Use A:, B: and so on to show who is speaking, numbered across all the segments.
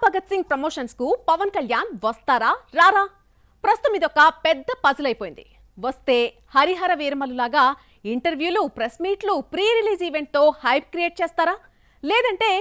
A: Bhagat Singh promotions కు పవన్ కళ్యాణ్ వస్తారా రారా? ప్రస్తుతం ఇదొక పెద్ద పజిల్ అయిపోయింది. వస్తే హరిహర వీరమల్లులాగా ఇంటర్వ్యూలు, ప్రెస్ మీట్లు, ప్రీ రిలీజ్ ఈవెంట్ తో హైప్ క్రియేట్ చేస్తారా? లేదంటే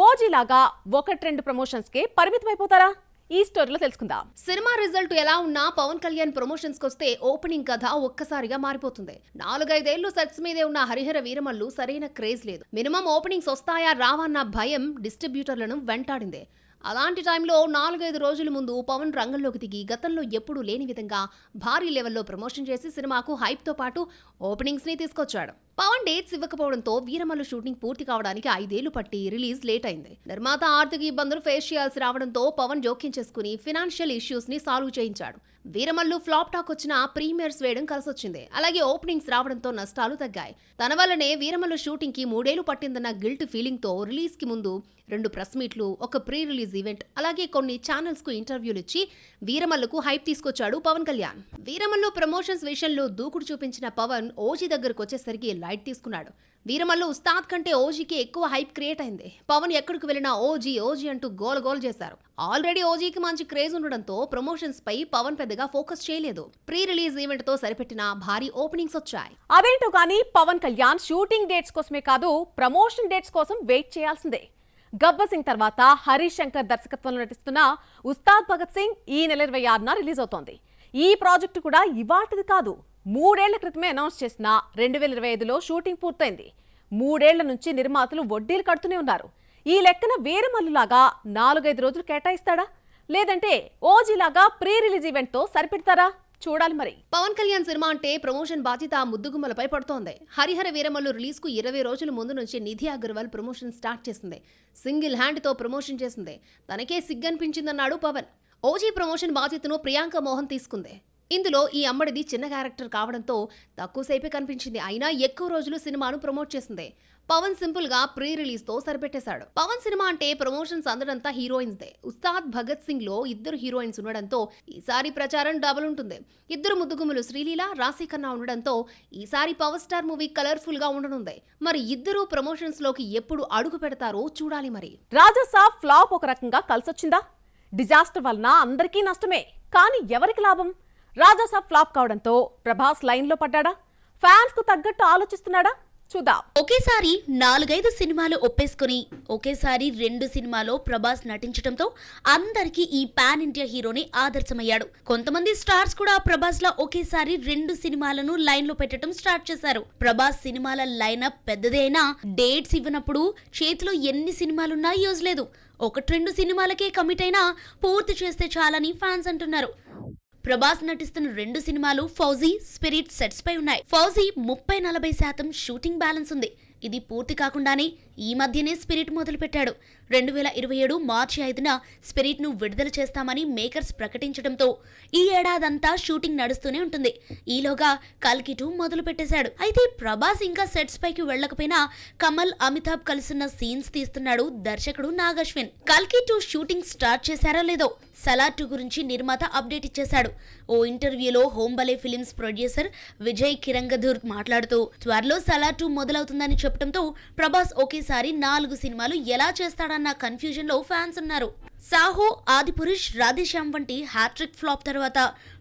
A: ఓజీ లాగా ఒకటి రెండు ప్రమోషన్స్ కే పరిమితం అయిపోతారా? ఈ స్టోరీలో తెలుసుకుందాం.
B: సినిమా రిజల్ట్ ఎలా ఉన్నా పవన్ కళ్యాణ్ ప్రమోషన్స్ కొస్తే ఓపెనింగ్ కథ ఒక్కసారిగా మారిపోతుంది. 4-5 సెట్స్ మీదే ఉన్న హరిహర వీరమల్లు సరైన క్రేజ్ లేదు. మినిమం ఓపెనింగ్స్ వస్తాయా రావన్న భయం డిస్ట్రిబ్యూటర్లను వెంటాడింది. అలాంటి టైంలో 4-5 రోజుల ముందు పవన్ రంగంలోకి దిగి గతంలో ఎప్పుడూ లేని విధంగా భారీ లెవెల్లో ప్రమోషన్ చేసి సినిమాకు హైప్ తో పాటు ఓపెనింగ్స్ ని తీసుకొచ్చాడు. పవన్ డేట్స్ ఇవ్వకపోవడంతో వీరమల్లు షూటింగ్ పూర్తి కావడానికి 5 ఏళ్లు పట్టి రిలీజ్ లేట్ అయింది. నిర్మాత ఆర్థిక ఇబ్బందులు ఫేస్ చేయాల్సి రావడంతో పవన్ జోక్యం చేసుకుని ఫినాన్షియల్ ఇష్యూస్ ని సాల్వ్ చేయించాడు. వీరమల్లు ఫ్లాప్ టాక్ వచ్చిన ప్రీమియర్స్ వేయడం కలిసొచ్చింది. అలాగే ఓపెనింగ్స్ రావడంతో నష్టాలు తగ్గాయి. తన వల్లనే వీరమల్లు షూటింగ్ కి 3 ఏళ్లు పట్టిందన్న గిల్ట్ ఫీలింగ్ తో రిలీజ్ కి ముందు 2 ప్రెస్ మీట్లు, ఒక ప్రీ రిలీజ్ ఈవెంట్, అలాగే కొన్ని ఛానల్స్ కు ఇంటర్వ్యూలు ఇచ్చి వీరమల్లుకు హైప్ తీసుకొచ్చాడు పవన్ కళ్యాణ్. వీరమల్లు ప్రమోషన్స్ విషయంలో దూకుడు చూపించిన పవన్ ఓజీ దగ్గరకు వచ్చేసరికి లైట్ తీసుకున్నాడు. వీరమల్లు ఉస్తాద్ కంటే ఓజీకి ఎక్కువ హైప్ క్రియేట్ అయింది. పవన్ ఎక్కడికి వెళ్ళినా ఓజీ ఓజీ అంటూ గోల్ చేశారు. ఆల్రెడీ ఓజీకి మంచి క్రేజ్ ఉండడంతో ప్రమోషన్స్ పై పవన్ పెద్దగా ఫోకస్ చేయలేదు. ప్రీ రిలీజ్ ఈవెంట్ తో సరిపెట్టిన భారీ ఓపెనింగ్స్ వచ్చాయి.
A: అదేంటో కానీ పవన్ కళ్యాణ్ షూటింగ్ డేట్స్ కోసమే కాదు, ప్రమోషన్ డేట్స్ కోసం వెయిట్ చేయాల్సిందే. గబ్బర్ సింగ్ తర్వాత హరీష్ శంకర్ దర్శకత్వంలో నటిస్తున్న ఉస్తాద్ భగత్ సింగ్ ఈ నెల 26న రిలీజ్ అవుతోంది. ఈ ప్రాజెక్టు కూడా ఇవాటిది కాదు, 3 ఏళ్ల క్రితమే అనౌన్స్ చేసిన 2025లో షూటింగ్ పూర్తయింది. 3 ఏళ్ల నుంచి నిర్మాతలు వడ్డీలు కడుతూనే ఉన్నారు. ఈ లెక్కన వీరమల్లులాగా 4-5 రోజులు కేటాయిస్తాడా? లేదంటే ఓజీలాగా ప్రీ రిలీజ్ ఈవెంట్ తో సరిపెడతారా? చూడాలి మరి.
B: పవన్ కళ్యాణ్ సినిమా అంటే ప్రమోషన్ బాధ్యత ముద్దుగుమ్మలపై పడుతోంది. హరిహర వీరమల్లు రిలీజ్ కు 20 రోజుల ముందు నుంచి నిధి అగర్వాల్ ప్రమోషన్ స్టార్ట్ చేసింది. సింగిల్ హ్యాండ్ తో ప్రమోషన్ చేసింది. తనకే సిగ్గనిపించిందన్నాడు పవన్. ఓజీ ప్రమోషన్ బాధ్యతను ప్రియాంక మోహన్ తీసుకుంది. ఇందులో ఈ అమ్మడిది చిన్న క్యారెక్టర్ కావడంతో తక్కువసేపే కనిపించింది. అయినా ఎక్కువ రోజులు సినిమాను ప్రమోట్ చేసింది. పవన్ సింపుల్ గా ప్రీ రిలీజ్ తో సరిపెట్టేశాడు. పవన్ సినిమా అంటే ప్రమోషన్స్ అందడంతా హీరోయిన్స్ దే. ఉస్తాద్ భగత్ సింగ్ లో 2 హీరోయిన్స్ ఉండడంతో ఈసారి ప్రచారం డబుల్ ఉంటుంది. 2 ముద్దుగుమ్మలు శ్రీలీల, రాశి ఖన్నా ఉండడంతో ఈసారి పవర్ స్టార్ మూవీ కలర్ఫుల్ గా ఉండనుంది. మరి ఇద్దరు ప్రమోషన్స్ లోకి ఎప్పుడు అడుగు పెడతారో చూడాలి మరి.
A: రాజసాబ్ ఫ్లాప్ ఒక రకంగా కలిసొచ్చిందా? డిజాస్టర్ వలన అందరికీ నష్టమే, కానీ ఎవరికి లాభం? రాజసాబ్ ఫ్లాప్ కావడంతో ప్రభాస్ లైన్ లో పడ్డాడా? ఫ్యాన్స్ కు తగ్గట్టు ఆలోచిస్తున్నాడా? చూద్దాం.
C: ఒకేసారి 4-5 సినిమాలు ఒప్పేసుకుని ఒకేసారి 2 సినిమాలో ప్రభాస్ నటించడంతో అందరికీ ఈ పాన్ ఇండియా హీరోని ఆదర్శమయ్యాడు. కొంతమంది స్టార్స్ కూడా ప్రభాస్ లా ఒకేసారి 2 సినిమాలను లైన్ లో పెట్టడం స్టార్ట్ చేశారు. ప్రభాస్ సినిమాల లైనప్ పెద్దదే అయినా డేట్స్ ఇవ్వనప్పుడు చేతిలో ఎన్ని సినిమాలున్నా యూజ్ లేదు. 1-2 సినిమాలకే కమిట్ అయినా పూర్తి చేస్తే చాలని ఫ్యాన్స్ అంటున్నారు. ప్రభాస్ నటిస్తున్న 2 సినిమాలు ఫౌజీ, స్పిరిట్ సెట్స్ పై ఉన్నాయి. ఫౌజీ 30-40% షూటింగ్ బ్యాలెన్స్ ఉంది. ఇది పూర్తి కాకుండానే ఈ మధ్యనే స్పిరిట్ మొదలు పెట్టాడు. 2027 మార్చి 5న స్పిరిట్ ను విడుదల చేస్తామని మేకర్స్ ప్రకటించడంతో ఈ ఏడాదంతా షూటింగ్ నడుస్తూనే ఉంటుంది. ఈలోగా కల్కి 2 మొదలు పెట్టేశాడు. అయితే ప్రభాస్ ఇంకా సెట్స్ పైకి వెళ్లకపోయినా కమల్, అమితాబ్ కలిసిన సీన్స్ తీస్తున్నాడు దర్శకుడు నాగశ్విన్. కల్కి 2 షూటింగ్ స్టార్ట్ చేశారా లేదో సలార్ 2 గురించి నిర్మాత అప్డేట్ ఇచ్చేశాడు. ఓ ఇంటర్వ్యూలో హోంబలే ఫిలిమ్స్ ప్రొడ్యూసర్ విజయ్ కిరంగధూర్ మాట్లాడుతూ త్వరలో సలార్ 2 మొదలవుతుందని చెప్పడంతో ప్రభాస్ ఒకేసారి 4 సినిమాలు ఎలా చేస్తాడన్న కన్ఫ్యూజన్ లో ఫ్యాన్స్ ఉన్నారు. సాహో, ఆదిపురుష్, రాధేశ్యామ్ వంటి హ్యాట్రిక్ ఫ్లాప్ తర్వాత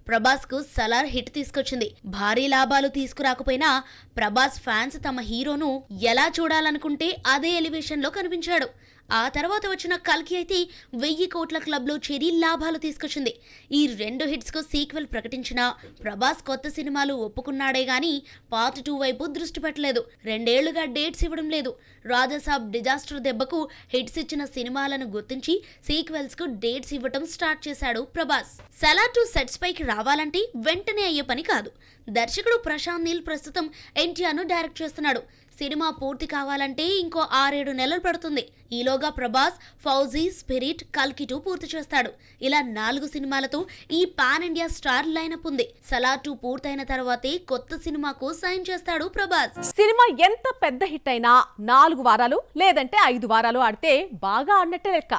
C: ప్రభాస్ కు సలార్ హిట్ తీసుకొచ్చింది. భారీ లాభాలు తీసుకురాకపోయినా ప్రభాస్ ఫ్యాన్స్ తమ హీరోను ఎలా చూడాలనుకుంటే అదే ఎలివేషన్ లో కనిపించాడు. ఆ తర్వాత వచ్చిన కల్కి అయితే 1000 కోట్ల క్లబ్ లో చేరి లాభాలు తీసుకొచ్చింది. ఈ 2 హిట్స్ కు సీక్వెల్ ప్రకటించినా ప్రభాస్ కొత్త సినిమాలు ఒప్పుకున్నాడే గాని పార్ట్ 2 వైపు దృష్టి పెట్టలేదు. 2 ఏళ్లుగా డేట్స్ ఇవ్వడం లేదు. రాజసాబ్ డిజాస్టర్ దెబ్బకు హిట్స్ ఇచ్చిన సినిమాలను గుర్తించి సీక్వెల్స్ కు డేట్స్ ఇవ్వటం స్టార్ట్ చేశాడు ప్రభాస్. సలార్ 2 సెట్స్ పైకి రావాలంటే వెంటనే అయ్యే పని కాదు. దర్శకుడు ప్రశాంత్ నీల్ ప్రస్తుతం ఎన్టీఆర్ ను డైరెక్ట్ చేస్తున్నాడు. సినిమా పూర్తి కావాలంటే ఇంకో 6-7 నెలలు పడుతుంది. ఈలోగా ప్రభాస్ ఫౌజీ, స్పిరిట్, కల్కి 2 పూర్తి చేస్తాడు. ఇలా 4 సినిమాలతో ఈ పాన్ ఇండియా స్టార్ లైనప్ ఉంది. సలార్ 2 పూర్తయిన తర్వాతే కొత్త సినిమాకు సైన్ చేస్తాడు ప్రభాస్.
A: సినిమా ఎంత పెద్ద హిట్ అయినా 4 వారాలు లేదంటే 5 వారాలు ఆడితే బాగా ఆడినట్టే లెక్క.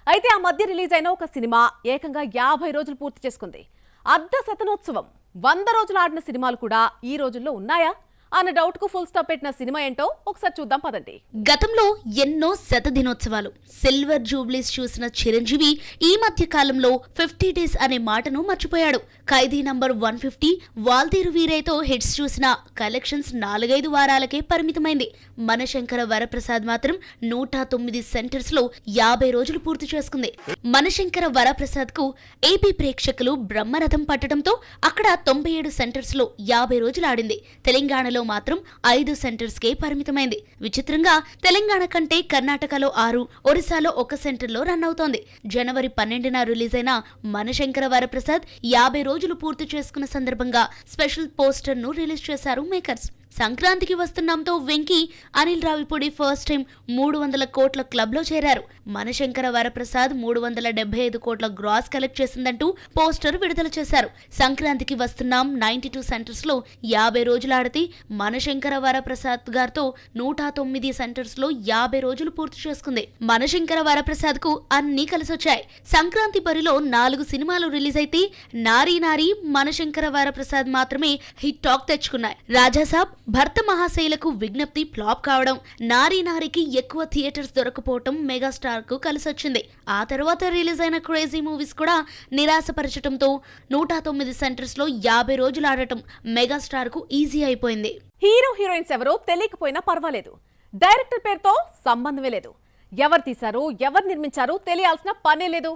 A: అయితే ఆ మధ్య రిలీజ్ అయిన ఒక సినిమా ఏకంగా 50 రోజులు పూర్తి చేసుకుంది. అర్ధ శతనోత్సవం 100 రోజులు ఆడిన సినిమాలు కూడా ఈ రోజుల్లో ఉన్నాయా? అన్న డౌట్ కు ఫుల్ స్టాప్ పెట్టిన సినిమా ఏంటో ఒకసారి చూద్దాం పదండి.
C: గతంలో ఎన్నో శతదినోత్సవాలు, సిల్వర్ జూబ్లీస్ చూసిన చిరంజీవి ఈ మధ్య కాలంలో 50 డేస్ అనే మాటను మర్చిపోయాడు. ఖైదీ నంబర్ 150, వాల్తీరు వీరయ్యతో హిట్స్ చూసిన కలెక్షన్స్ 4-5 వారాలకే పరిమితమైంది. మనశంకర వరప్రసాద్ మాత్రం 109 సెంటర్స్ లో 50 రోజులు పూర్తి చేసుకుంది. మనశంకర వరప్రసాద్ కు ఏపీ ప్రేక్షకులు బ్రహ్మరథం పట్టడంతో అక్కడ 97 సెంటర్స్ లో 50 రోజులు ఆడింది. తెలంగాణలో మాత్రం 5 సెంటర్స్ కే పరిమితమైంది. విచిత్రంగా తెలంగాణ కంటే కర్ణాటకలో 6, ఒరిస్సాలో 1 సెంటర్ లో రన్ అవుతోంది. జనవరి 12న రిలీజ్ అయిన మనశంకర వరప్రసాద్ 50 రోజులు పూర్తి చేసుకున్న సందర్భంగా స్పెషల్ పోస్టర్ ను రిలీజ్ చేశారు మేకర్స్. సంక్రాంతికి వస్తున్నాంతో వెంకీ, అనిల్ రావిపూడి ఫస్ట్ టైం 300 కోట్ల క్లబ్ లో చేరారు. మనశంకర వరప్రసాద్ 375 కోట్ల గ్రాస్ కలెక్ట్ చేసిందంటూ పోస్టర్ విడుదల చేశారు. సంక్రాంతికి వస్తున్నాం 92 సెంటర్స్ లో 50 రోజులు ఆడితే మనశంకర వరప్రసాద్ గారితో 109 సెంటర్స్ లో 50 రోజులు పూర్తి చేసుకుంది. మనశంకర వరప్రసాద్ కు అన్ని కలిసొచ్చాయి. సంక్రాంతి బరిలో 4 సినిమాలు రిలీజ్ అయితే నారీ నారీ, మనశంకర వరప్రసాద్ మాత్రమే హిట్ టాక్ తెచ్చుకున్నాయి. రాజాసాబ్, భర్త మహాశైలకు విజ్ఞప్తి ఫ్లాప్ కావడం, నారీ నారికి ఎక్కువ థియేటర్స్ దొరకపోవటం మెగాస్టార్ కు కలిసొచ్చింది. ఆ తర్వాత రిలీజ్ అయిన క్రేజీ మూవీస్ కూడా నిరాశపరచడంతో 109 సెంటర్స్ లో 50 రోజులు ఆడటం మెగాస్టార్ కు ఈజీ అయిపోయింది.
A: హీరో హీరోయిన్స్ ఎవరో తెలియకపోయినా పర్వాలేదు, డైరెక్టర్ పేరుతో సంబంధమే లేదు. ఎవరు తీశారు, ఎవరు నిర్మించారు తెలియాల్సిన పనే లేదు.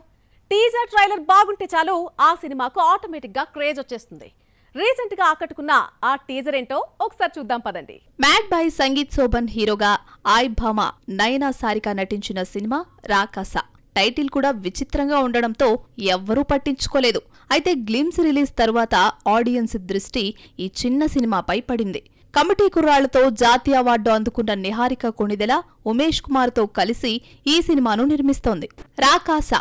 A: టీజర్ ట్రైలర్ బాగుంటే చాలు ఆ సినిమాకు ఆటోమేటిక్ గా క్రేజ్ వచ్చేస్తుంది. రీసెంట్ గా ఆకట్టుకున్న ఆ టీజర్ ఏంటో ఒకసారి చూద్దాం పదండి.
D: మ్యాడ్ బాయ్ సంగీత్ శోభన్ హీరోగా ఆయ్ భామ, నయనా సారిక నటించిన సినిమా రాకాస. టైటిల్ కూడా విచిత్రంగా ఉండడంతో ఎవ్వరూ పట్టించుకోలేదు. అయితే గ్లిమ్స్ రిలీజ్ తర్వాత ఆడియన్స్ దృష్టి ఈ చిన్న సినిమాపై పడింది. కమిటీ కుర్రాళ్లతో జాతీయ అవార్డు అందుకున్న నిహారిక కొణిదెల, ఉమేష్ కుమార్తో కలిసి ఈ సినిమాను నిర్మిస్తోంది. రాకాస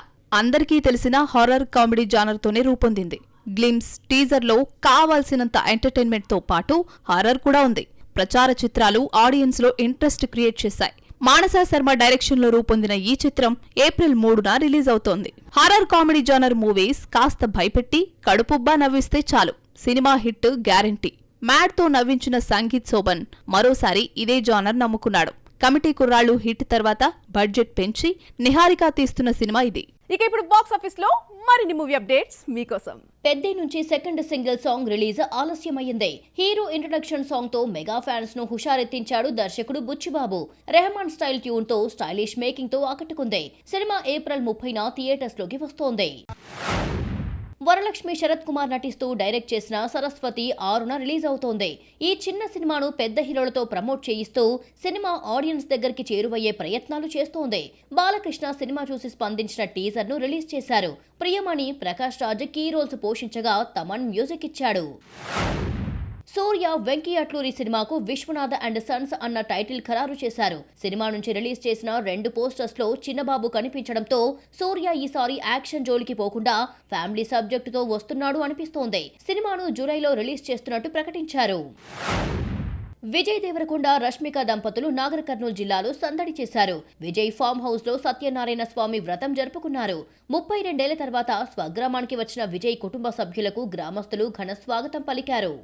D: అందరికీ తెలిసిన హారర్ కామెడీ జానర్తోనే రూపొందింది. గ్లిమ్స్ టీజర్లో కావాల్సినంత ఎంటర్టైన్మెంట్ తో పాటు హారర్ కూడా ఉంది. ప్రచార చిత్రాలు ఆడియన్స్ లో ఇంట్రెస్ట్ క్రియేట్ చేశాయి. మానసా శర్మ డైరెక్షన్ లో రూపొందిన ఈ చిత్రం ఏప్రిల్ 3న రిలీజ్ అవుతోంది. హారర్ కామెడీ జానర్ మూవీస్ కాస్త భయపెట్టి కడుపుబ్బా నవ్విస్తే చాలు, సినిమా హిట్ గ్యారంటీ. మ్యాడ్ తో నవ్వించిన సంగీత్ శోభన్ మరోసారి ఇదే జానర్ నమ్ముకున్నాడు. కమిటీ కుర్రాళ్లు హిట్ తర్వాత బడ్జెట్ పెంచి నిహారిక తీస్తున్న సినిమా ఇది.
A: ఇక ఇప్పుడు బాక్స్ ఆఫీస్ లో మరిన్ని మూవీ అప్డేట్స్ మీకోసం.
B: పెద్ది నుంచి సెకండ్ సింగిల్ సాంగ్ రిలీజ్ ఆలస్యమైంది. హీరో ఇంట్రడక్షన్ సాంగ్ తో మెగా ఫ్యాన్స్ ను హుషారెత్తించాడు దర్శకుడు బుచ్చిబాబు. రెహమాన్ స్టైల్ ట్యూన్ తో స్టైలిష్ మేకింగ్ తో ఆకట్టుకుంది. సినిమా ఏప్రిల్ 30న థియేటర్స్ లోకి వస్తోంది. వరలక్ష్మి శరత్ కుమార్ నటిస్తూ డైరెక్ట్ చేసిన సరస్వతి 6న రిలీజ్ అవుతోంది. ఈ చిన్న సినిమాను పెద్ద హీరోలతో ప్రమోట్ చేయిస్తూ సినిమా ఆడియన్స్ దగ్గరికి చేరువయ్యే ప్రయత్నాలు చేస్తోంది. బాలకృష్ణ సినిమా చూసి స్పందించిన టీజర్ ను రిలీజ్ చేశారు. ప్రియమణి, ప్రకాష్ రాజ్ కీ రోల్స్ పోషించగా తమన్ మ్యూజిక్ ఇచ్చాడు. సూర్య, వెంకీ అట్లూరి సినిమాకు విశ్వనాథ అండ్ సన్స్ అన్న టైటిల్ ఖరారు చేశారు. సినిమా నుంచి రిలీజ్ చేసిన 2 పోస్టర్స్ లో చిన్నబాబు కనిపించడంతో సూర్య ఈసారి యాక్షన్ జోలికి పోకుండా ఫ్యామిలీ సబ్జెక్టుతో వస్తున్నాడు అనిపిస్తోంది. సినిమాను జూలైలో రిలీజ్ చేస్తున్నట్టు ప్రకటించారు. విజయ్ దేవరకొండ, రష్మిక దంపతులు నాగర్ కర్నూలు జిల్లాలో సందడి చేశారు. విజయ్ ఫామ్ హౌస్ లో సత్యనారాయణ స్వామి వ్రతం జరుపుకున్నారు. 32 ఏళ్ల తర్వాత స్వగ్రామానికి వచ్చిన విజయ్ కుటుంబ సభ్యులకు గ్రామస్తులు ఘన స్వాగతం పలికారు.